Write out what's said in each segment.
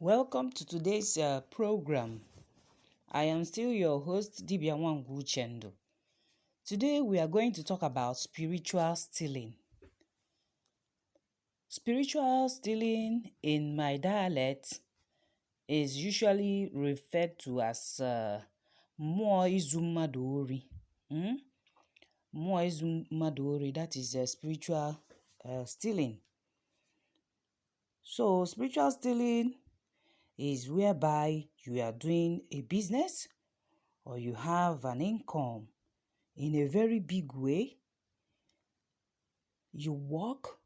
Welcome to today's program. I am still your host, Dibia Wangu Chendo. Today we are going to talk about spiritual stealing. Spiritual stealing in my dialect is usually referred to as Mmụọ izu mmadụ ori. Mmụọ izu mmadụ ori, that is spiritual stealing. So spiritual stealing is whereby you are doing a business or you have an income in a very big way. You work,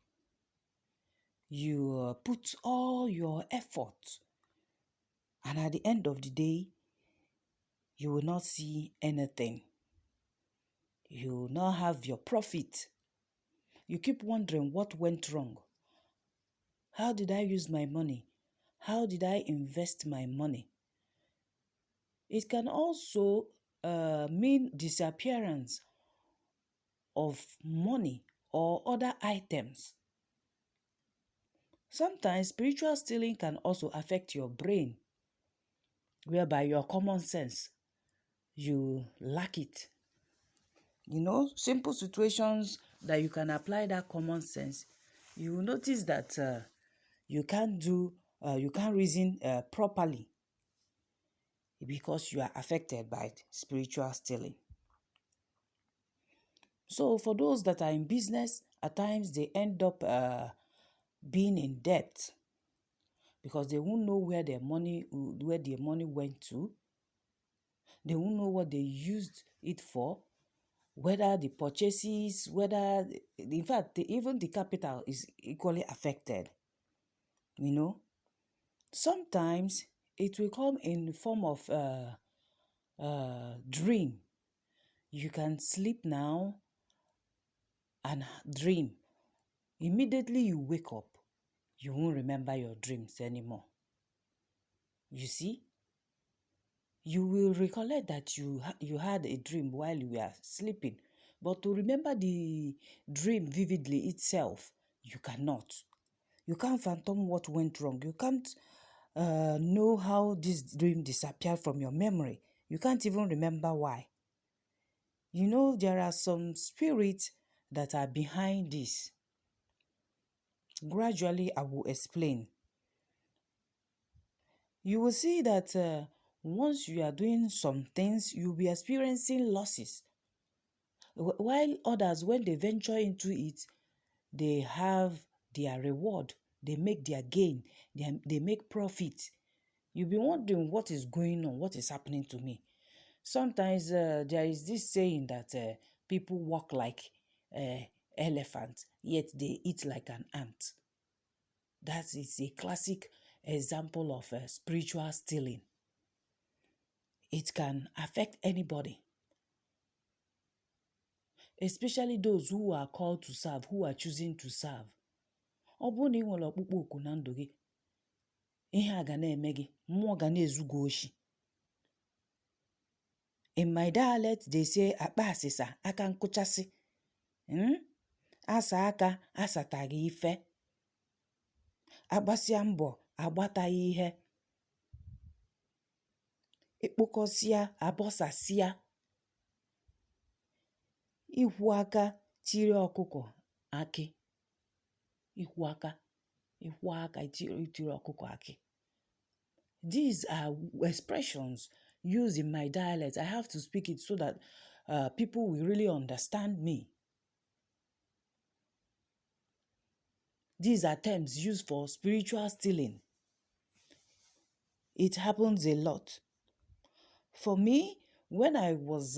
you put all your effort, and at the end of the day, you will not see anything. You will not have your profit. You keep wondering what went wrong. How did I use my money? How did I invest my money? It can also mean disappearance of money or other items. Sometimes spiritual stealing can also affect your brain, whereby your common sense, you lack it. Simple situations that you can apply that common sense. You will notice that you can't reason properly because you are affected by spiritual stealing. So for those that are in business, at times they end up being in debt because they won't know where their money went to. They won't know what they used it for, whether the purchases, in fact, even the capital is equally affected. Sometimes it will come in the form of dream. You can sleep now and dream. Immediately you wake up, you won't remember your dreams anymore. You see? You will recollect that you had a dream while you were sleeping, but to remember the dream vividly itself, you cannot. You can't fathom what went wrong. You can't know how this dream disappeared from your memory. You can't even remember why. There are some spirits that are behind this. Gradually, I will explain. You will see that once you are doing some things, you'll be experiencing losses. While others, when they venture into it, they have their reward. They make their gain. They make profit. You'll be wondering what is going on, what is happening to me. Sometimes there is this saying that people walk like elephants, yet they eat like an ant. That is a classic example of spiritual stealing. It can affect anybody, especially those who are called to serve, who are choosing to serve. Ọ bụrụ na ị nwere ọkpụkpọ oku na ndụ gị, ihe a ga na-eme gị, mmụọ ga na-ezu gị oshi. In my dialect, they say, akpa asịsa, aka nkụchasị. Asa aka, asataghị ife. Agbasịa mbọ, agbataghị ihe. Ekpokọsịa, abọsasịa. Ikwu aka, tiri ọkụkọ, akị. Ikwu aka, tiri ọkụkọ, akị. These are expressions used in my dialect. I have to speak it so that people will really understand me. These are terms used for spiritual stealing. It happens a lot. For me, when I was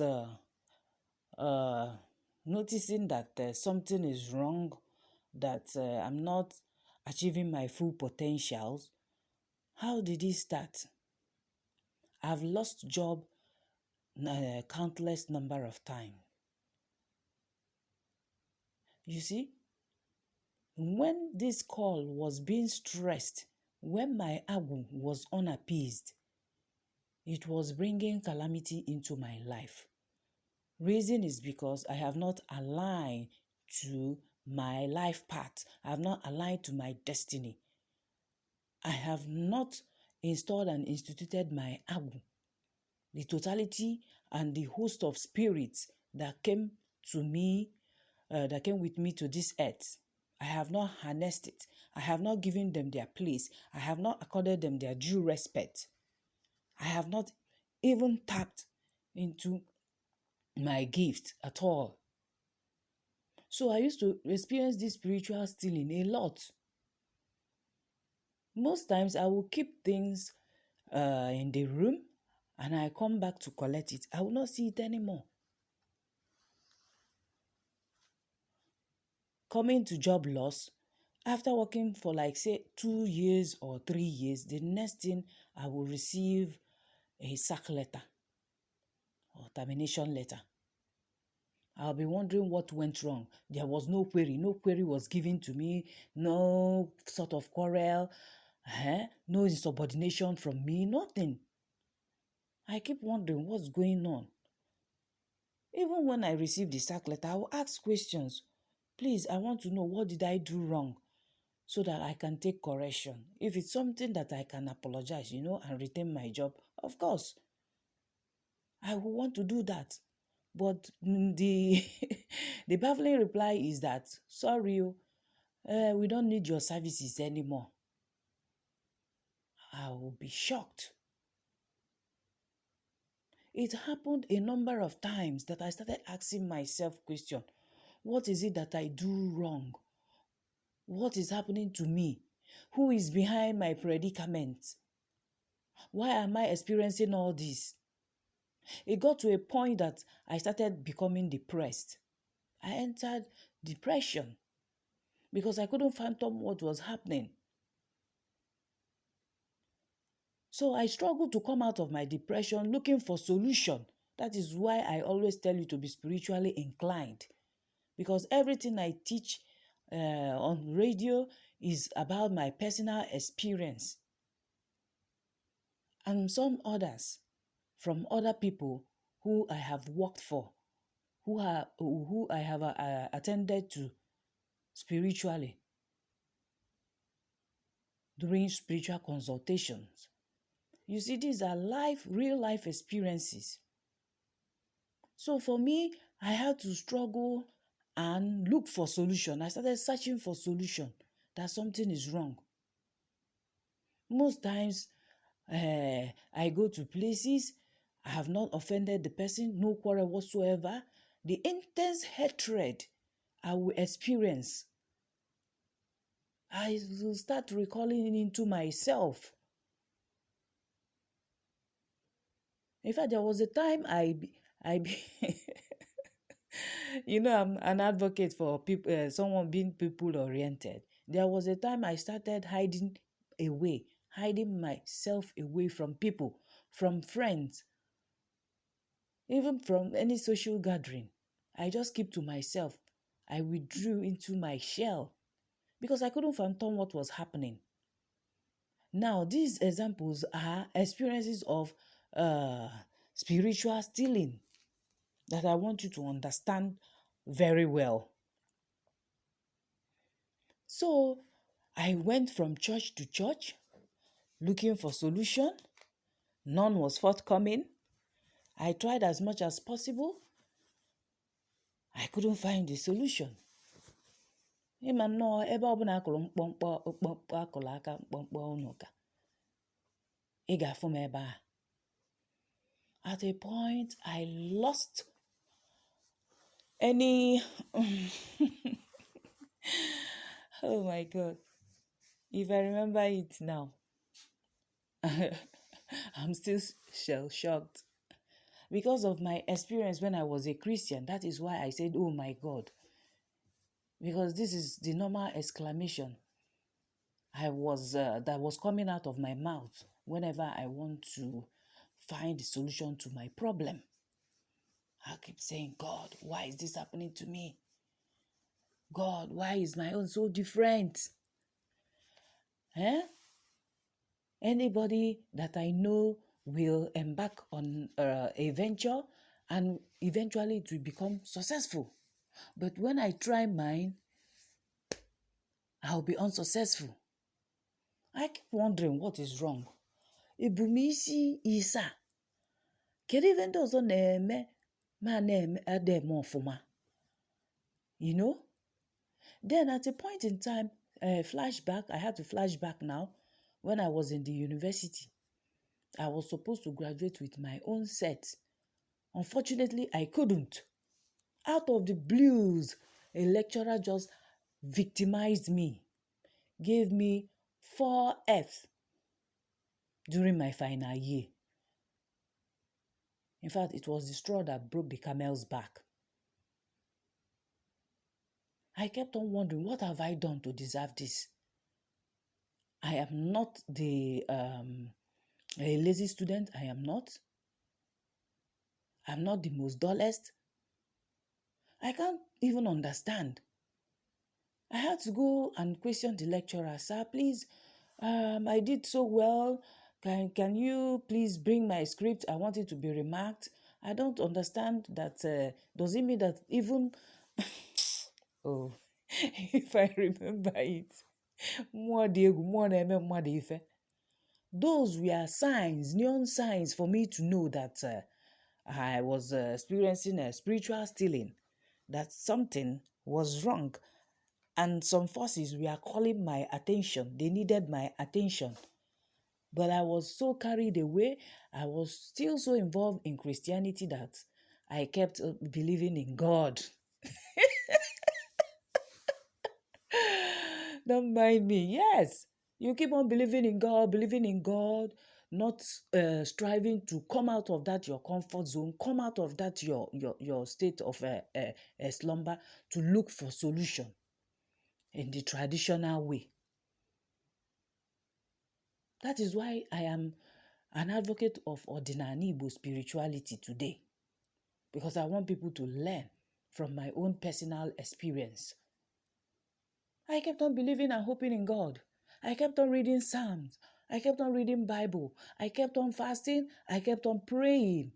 noticing that something is wrong, that I'm not achieving my full potentials, how did it start? I've lost job countless number of times. You see, when this call was being stressed, when my agu was unappeased, it was bringing calamity into my life. Reason is because I have not aligned to my life path. I have not aligned to my destiny. I have not installed and instituted my agu, the totality and the host of spirits that came to me, that came with me to this earth. I have not harnessed it. I have not given them their place. I have not accorded them their due respect. I have not even tapped into my gift at all. So I used to experience this spiritual stealing a lot. Most times I will keep things in the room and I come back to collect it. I will not see it anymore. Coming to job loss, after working for like say 2 years or 3 years, the next thing I will receive a sack letter or termination letter. I'll be wondering what went wrong. There was no query. No query was given to me. No sort of quarrel. No insubordination from me. Nothing. I keep wondering what's going on. Even when I receive the sack letter, I will ask questions. Please, I want to know what did I do wrong so that I can take correction. If it's something that I can apologize, and retain my job, of course, I will want to do that. But the the baffling reply is that, sorry, we don't need your services anymore. I will be shocked. It happened a number of times that I started asking myself question, what is it that I do wrong? What is happening to me? Who is behind my predicament? Why am I experiencing all this? It got to a point that I started becoming depressed. I entered depression because I couldn't fathom what was happening. So I struggled to come out of my depression looking for solution. That is why I always tell you to be spiritually inclined. Because everything I teach on radio is about my personal experience. And some others from other people who I have worked for, who I have attended to spiritually during spiritual consultations. You see, these are real life experiences. So for me, I had to struggle and look for solution. I started searching for solution that something is wrong. Most times, I go to places, I have not offended the person, no quarrel whatsoever. The intense hatred I will experience, I will start recalling into myself. In fact, there was a time I'm an advocate for people, someone being people-oriented. There was a time I started hiding myself away from people, from friends, even from any social gathering. I just keep to myself. I withdrew into my shell because I couldn't fathom what was happening. Now, these examples are experiences of spiritual stealing that I want you to understand very well. So, I went from church to church looking for solution. None was forthcoming. I tried as much as possible. I couldn't find the solution. Ịma nnọọ ebe ọbụla akụrụ mkpọmkpọ akụrụ aka mkpọmkpọ ụnụka, ị ga-afụ m ebe a. At a point, I lost any... Oh my God. If I remember it now, I'm still shell-shocked. Because of my experience when I was a Christian, that is why I said, oh my God. Because this is the normal exclamation that was coming out of my mouth whenever I want to find a solution to my problem. I keep saying, God, why is this happening to me? God, why is my own so different? Anybody that I know will embark on a venture and eventually it will become successful. But when I try mine, I'll be unsuccessful. I keep wondering what is wrong. ebumisi isa. Kedu ife ndị ọzọ na-eme ma na-eme ademe ọfụma? You know? Then at a point in time, flashback, I had to flashback now, when I was in the university. I was supposed to graduate with my own set. Unfortunately, I couldn't. Out of the blues, a lecturer just victimized me, gave me 4 Fs during my final year. In fact, it was the straw that broke the camel's back. I kept on wondering, what have I done to deserve this? I am not a lazy student. I am not. I'm not the most dullest. I can't even understand. I had to go and question the lecturer. Sir, please, I did so well. Can you please bring my script? I want it to be remarked. I don't understand that. Does it mean that even... Oh, if I remember it. Those were signs, neon signs for me to know that I was experiencing a spiritual stealing, that something was wrong, and some forces were calling my attention. They needed my attention. But I was so carried away. I was still so involved in Christianity that I kept believing in God. Don't mind me. Yes, you keep on believing in God, not striving to come out of that your comfort zone, come out of that your state of slumber, to look for solution in the traditional way. That is why I am an advocate of Ordinary Igbo spirituality today, because I want people to learn from my own personal experience. I kept on believing and hoping in God. I kept on reading Psalms. I kept on reading Bible. I kept on fasting. I kept on praying.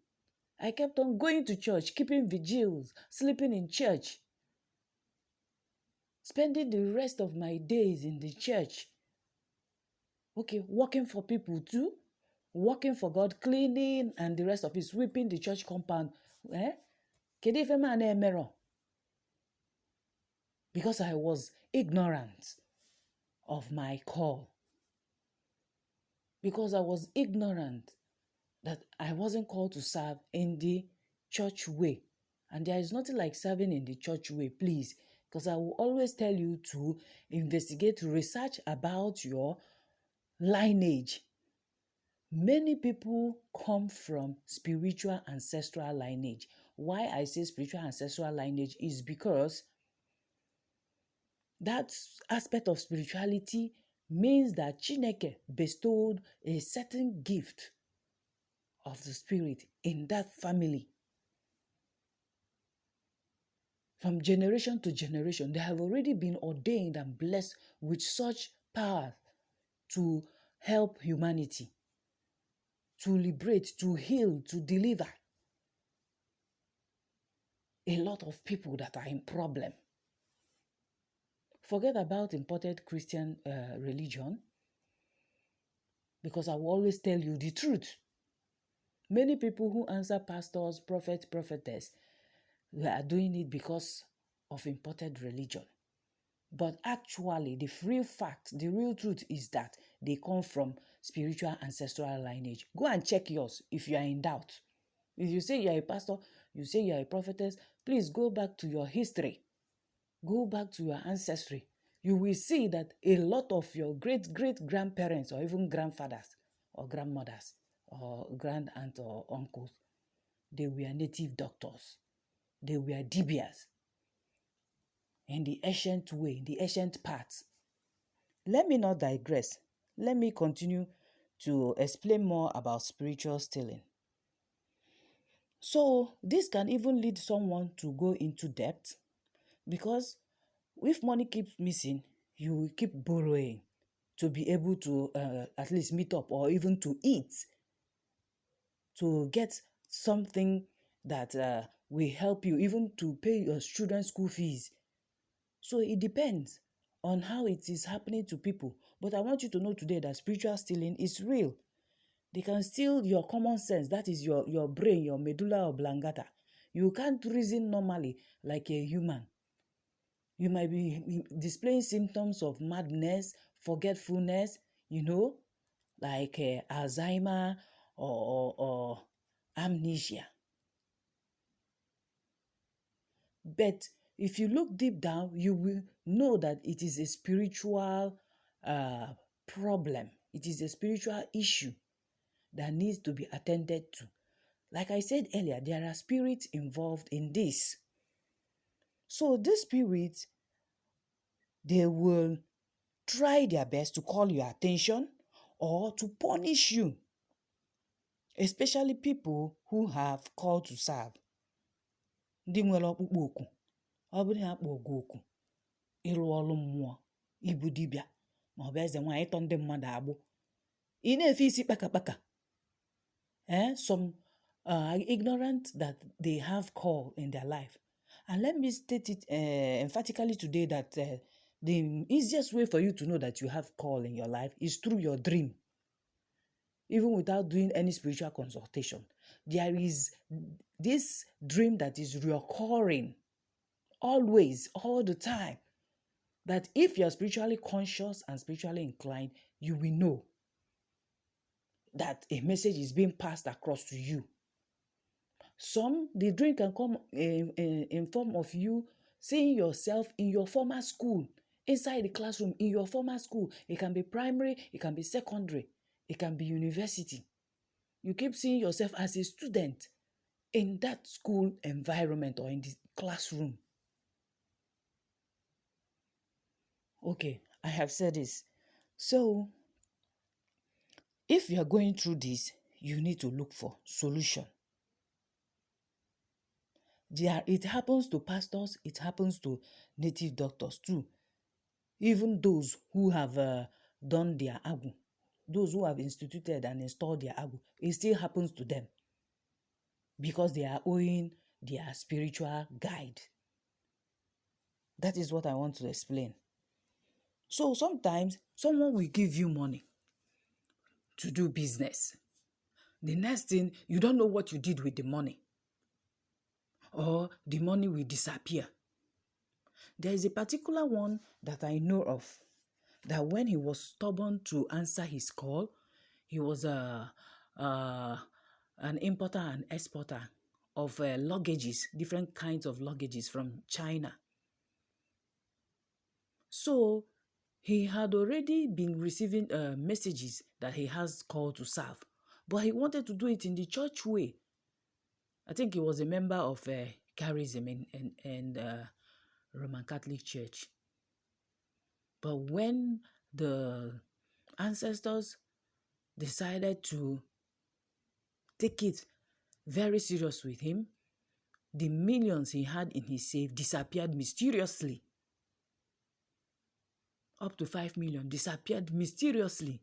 I kept on going to church, keeping vigils, sleeping in church, spending the rest of my days in the church. Okay, working for people too, working for God, cleaning and the rest of it, sweeping the church compound. Because I was ignorant of my call. Because I was ignorant that I wasn't called to serve in the church way. And there is nothing like serving in the church way, please. Because I will always tell you to investigate, research about your lineage. Many people come from spiritual ancestral lineage. Why I say spiritual ancestral lineage is because that aspect of spirituality means that Chineke bestowed a certain gift of the spirit in that family. From generation to generation, they have already been ordained and blessed with such power to help humanity, to liberate, to heal, to deliver a lot of people that are in problem. Forget about imported Christian religion, because I will always tell you the truth. Many people who answer pastors, prophets, prophetess, they are doing it because of imported religion. But actually, the real fact, the real truth is that they come from spiritual ancestral lineage. Go and check yours if you are in doubt. If you say you are a pastor, you say you are a prophetess, please go back to your history. Go back to your ancestry. You will see that a lot of your great-great-grandparents or even grandfathers or grandmothers or grand-aunt or uncles, they were native doctors. They were dibias in the ancient way, the ancient paths. Let me not digress. Let me continue to explain more about spiritual stealing. So this can even lead someone to go into debt, because if money keeps missing, you will keep borrowing to be able to at least meet up, or even to eat, to get something that will help you, even to pay your children's school fees. So it depends on how it is happening to people. But I want you to know today that spiritual stealing is real. They can steal your common sense. That is your brain, your medulla oblongata. You can't reason normally like a human. You might be displaying symptoms of madness, forgetfulness, like Alzheimer or amnesia. But if you look deep down, you will know that it is a spiritual uh, problem. It is a spiritual issue that needs to be attended to. Like I said earlier, there are spirits involved in this. So these spirits, they will try their best to call your attention or to punish you, especially people who have called to serve. Ndị nwere ọkpụkpọ oku, ọ bụrụ ha kpọ ogu oku ịrụ ọrụ mmụọ, ibu dibịa ma ọ bụ eze nwaanyị ịtọ ndị mmadụ agbụ, ị na-efe isi kpakakpaka. Some are ignorant that they have call in their life. And let me state it emphatically today that the easiest way for you to know that you have call in your life is through your dream. Even without doing any spiritual consultation, there is this dream that is recurring always, all the time, that if you're spiritually conscious and spiritually inclined, you will know that a message is being passed across to you. Some, the dream can come in form of you seeing yourself in your former school, inside the classroom, in your former school. It can be primary, it can be secondary, it can be university. You keep seeing yourself as a student in that school environment or in the classroom. Okay, I have said this. So, if you are going through this, you need to look for solution. It happens to pastors, it happens to native doctors too. Even those who have done their agu, those who have instituted and installed their agu, it still happens to them because they are owing their spiritual guide. That is what I want to explain. So sometimes someone will give you money to do business. The next thing, you don't know what you did with the money, or the money will disappear. There is a particular one that I know of, that when he was stubborn to answer his call, he was an importer and exporter of luggages, different kinds of luggages from China. So he had already been receiving messages that he has called to serve, but he wanted to do it in the church way. I think he was a member of Charism and Roman Catholic Church. But when the ancestors decided to take it very serious with him, the millions he had in his safe disappeared mysteriously. Up to 5 million disappeared mysteriously.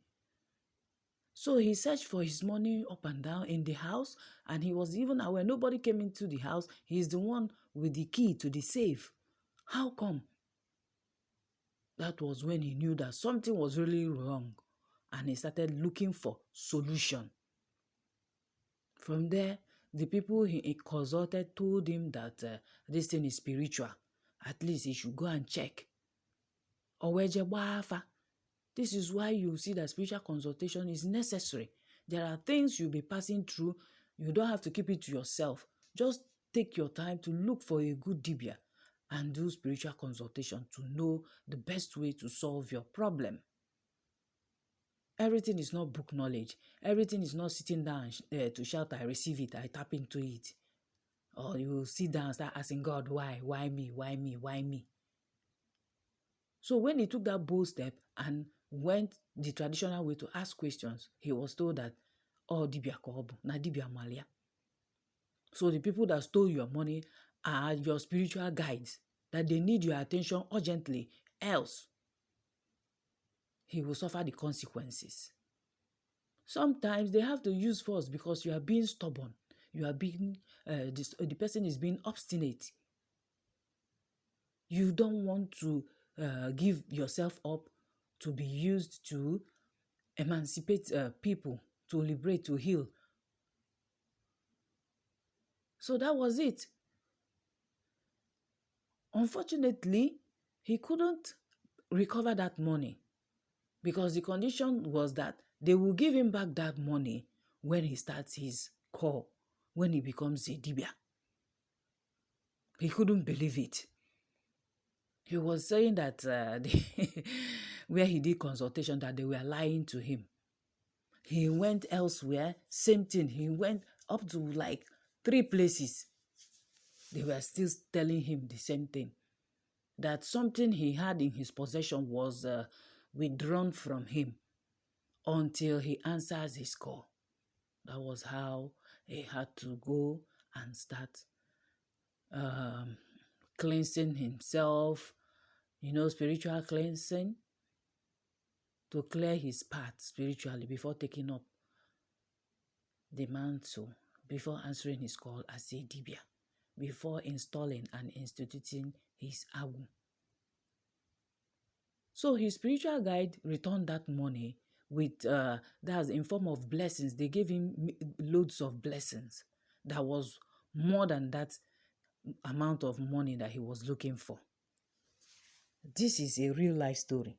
So he searched for his money up and down in the house, and he was even aware nobody came into the house. He's the one with the key to the safe. How come? That was when he knew that something was really wrong, and he started looking for solution. From there, the people he consulted told him that this thing is spiritual. At least he should go and check. This is why you see that spiritual consultation is necessary. There are things you'll be passing through. You don't have to keep it to yourself. Just take your time to look for a good dibia and do spiritual consultation to know the best way to solve your problem. Everything is not book knowledge. Everything is not sitting down to shout, I receive it, I tap into it. Or you will sit down and start asking God, why? Why me? Why me? Why me? So when he took that bold step and went the traditional way to ask questions, he was told that, oh, dibia kobu, na dibia malia. So the people that stole your money are your spiritual guides, that they need your attention urgently, else he will suffer the consequences. Sometimes they have to use force because you are being stubborn. You are being, the person is being obstinate. You don't want to give yourself up to be used to emancipate people, to liberate, to heal. So that was it. Unfortunately, he couldn't recover that money because the condition was that they will give him back that money when he starts his call, when he becomes a dibia. He couldn't believe it. He was saying that where he did consultation, that they were lying to him. He went elsewhere, same thing. He went up to like 3 places. They were still telling him the same thing. That something he had in his possession was withdrawn from him until he answers his call. That was how he had to go and start cleansing himself, spiritual cleansing, to clear his path spiritually before taking up the mantle, before answering his call as a dibia, before installing and instituting his agu. So his spiritual guide returned that money with, that's in form of blessings. They gave him loads of blessings. That was more than that amount of money that he was looking for. This is a real life story.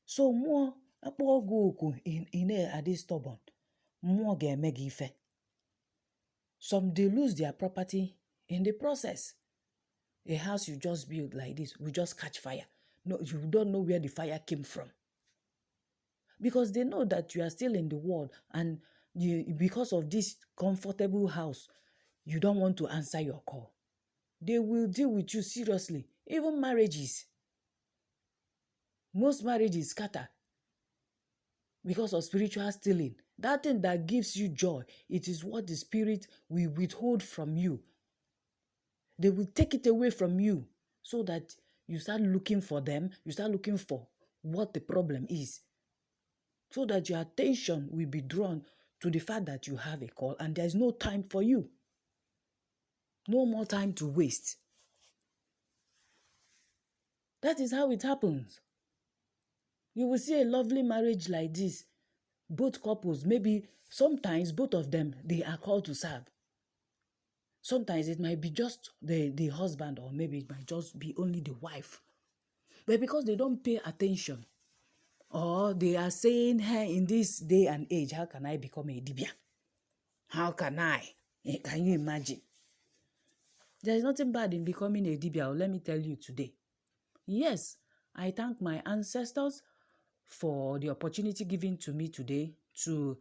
So more in are they stubborn? More ga-eme gị ife. Some they lose their property in the process. A house you just build like this will just catch fire. No, you don't know where the fire came from. Because they know that you are still in the world, and because of this comfortable house, you don't want to answer your call. They will deal with you seriously. Even marriages. Most marriages scatter because of spiritual stealing. That thing that gives you joy, it is what the spirit will withhold from you. They will take it away from you so that you start looking for them. You start looking for what the problem is. So that your attention will be drawn to the fact that you have a call and there's no time for you. No more time to waste. That is how it happens. You will see a lovely marriage like this. Both couples, maybe sometimes both of them, they are called to serve. Sometimes it might be just the husband, or maybe it might just be only the wife. But because they don't pay attention, or they are saying, hey, in this day and age, how can I become a dibia? How can I? Can you imagine? There is nothing bad in becoming a dibia, let me tell you today. Yes, I thank my ancestors for the opportunity given to me today to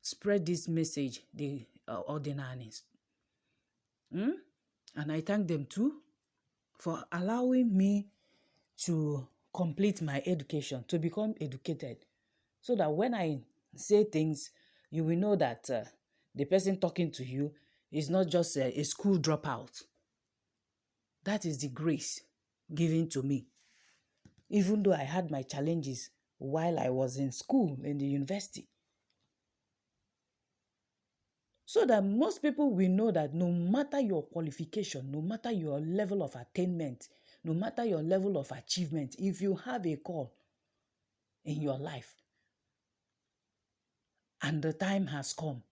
spread this message, the ordinaries. And I thank them too for allowing me to complete my education, to become educated, so that when I say things, you will know that the person talking to you is not just a school dropout. That is the grace given to me. Even though I had my challenges while I was in school, in the university. So that most people will know that no matter your qualification, no matter your level of attainment, no matter your level of achievement, if you have a call in your life and the time has come,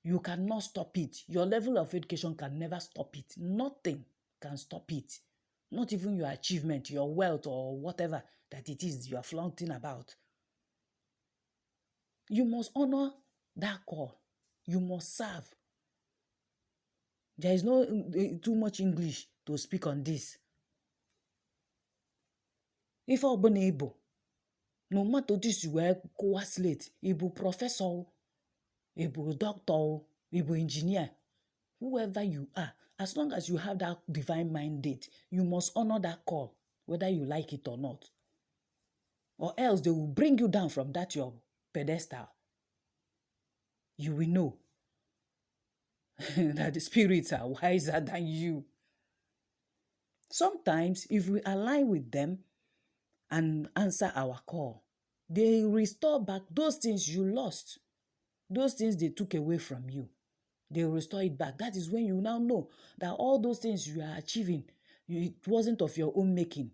you cannot stop it. Your level of education can never stop it. Nothing can stop it. Not even your achievement, your wealth, or whatever that it is you are flaunting about. You must honor that call. You must serve. There is no too much English to speak on this. If ọbụna Igbo, no matter this, you were co-slate, Igbo professor, Igbo doctor, Igbo engineer, whoever you are, as long as you have that divine mandate, you must honor that call, whether you like it or not. Or else they will bring you down from that your pedestal. You will know that the spirits are wiser than you. Sometimes, if we align with them and answer our call, they restore back those things you lost, those things they took away from you. They restore it back. That is when you now know that all those things you are achieving, it wasn't of your own making.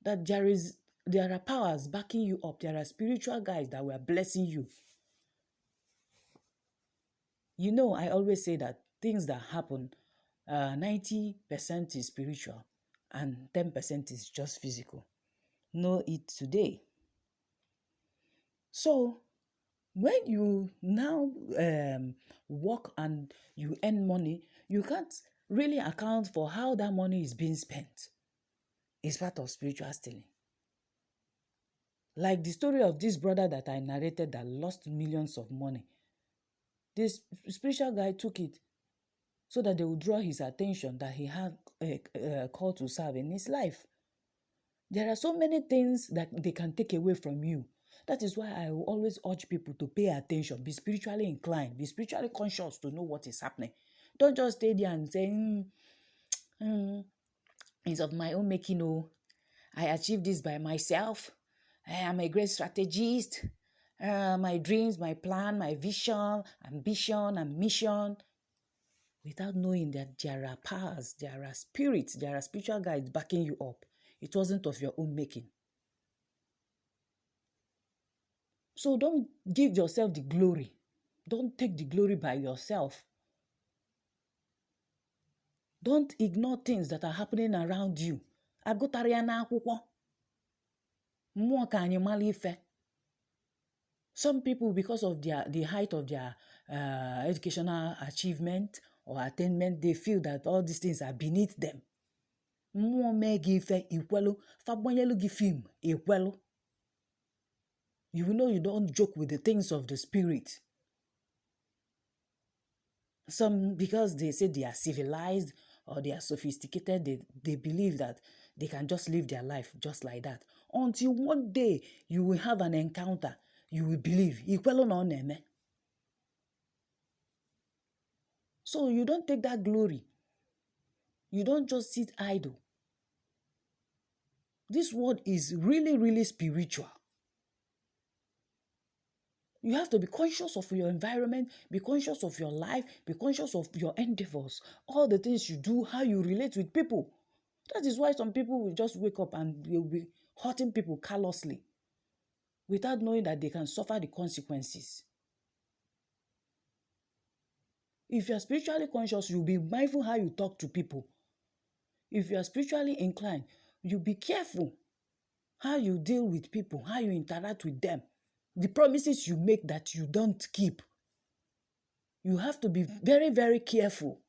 That there are powers backing you up. There are spiritual guides that were blessing you. I always say that things that happen, 90% is spiritual and 10% is just physical. Know it today. So when you now work and you earn money, you can't really account for how that money is being spent. It's part of spiritual stealing. Like the story of this brother that I narrated that lost millions of money. This spiritual guy took it so that they would draw his attention that he had a call to serve in his life. There are so many things that they can take away from you. That is why I will always urge people to pay attention, be spiritually inclined, be spiritually conscious to know what is happening. Don't just stay there and say, it's of my own making. Oh, I achieved this by myself. I am a great strategist. My dreams, my plan, my vision, ambition, and mission. Without knowing that there are powers, there are spirits, there are spiritual guides backing you up. It wasn't of your own making. So don't give yourself the glory. Don't take the glory by yourself. Don't ignore things that are happening around you. Agụtara ya n'akwụkwọ. Mmụọ ka anyị mara ife. Some people, because of the height of their educational achievement or attainment, they feel that all these things are beneath them. Mmụọ mee gị ife ikwelu, fagbanyelu gị film ikwelu. You will know you don't joke with the things of the spirit. Some, because they say they are civilized or they are sophisticated, they believe that they can just live their life just like that. Until one day you will have an encounter, you will believe. So you don't take that glory. You don't just sit idle. This word is really, really spiritual. You have to be conscious of your environment, be conscious of your life, be conscious of your endeavors, all the things you do, how you relate with people. That is why some people will just wake up and they will be hurting people callously without knowing that they can suffer the consequences. If you are spiritually conscious, you'll be mindful how you talk to people. If you are spiritually inclined, you be careful how you deal with people, how you interact with them. The promises you make that you don't keep. You have to be very, very careful.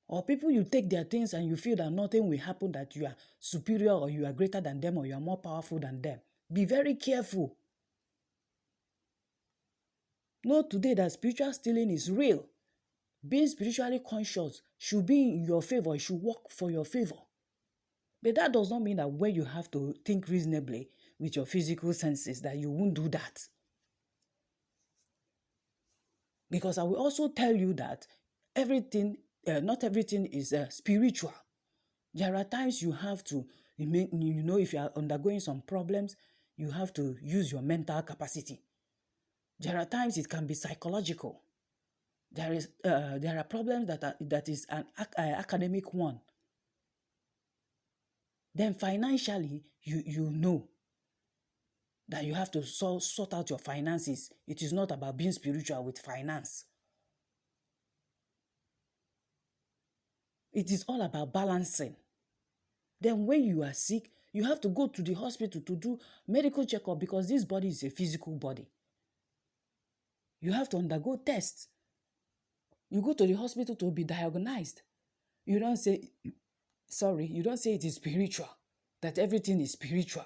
Or people, you take their things and you feel that nothing will happen, that you are superior or you are greater than them or you are more powerful than them. Be very careful. Know today that spiritual stealing is real. Being spiritually conscious should be in your favor. It should work for your favor. But that does not mean that when you have to think reasonably with your physical senses, that you won't do that. Because I will also tell you that not everything is spiritual. There are times you have to, if you are undergoing some problems, you have to use your mental capacity. There are times it can be psychological. There are problems that is an academic one. Then financially, you know that you have to sort out your finances. It is not about being spiritual with finance. It is all about balancing. Then when you are sick, you have to go to the hospital to do medical checkup because this body is a physical body. You have to undergo tests. You go to the hospital to be diagnosed. You don't say it is spiritual, that everything is spiritual.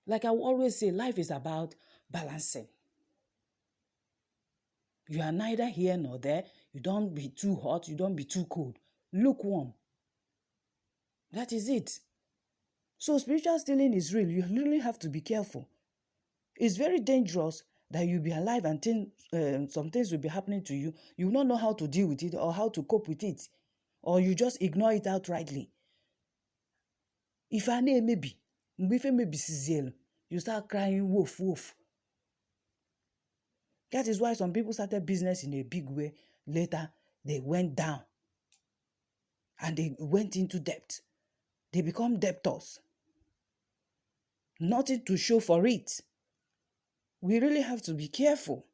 Like I will always say, life is about balancing. You are neither here nor there. You don't be too hot. You don't be too cold. Lukewarm. That is it. So spiritual stealing is real. You really have to be careful. It's very dangerous that you'll be alive and some things will be happening to you. You will not know how to deal with it or how to cope with it. Or you just ignore it outrightly. If I name maybe, you start crying wolf, wolf. That is why some people started business in a big way. Later, they went down and they went into debt. They become debtors. Nothing to show for it. We really have to be careful.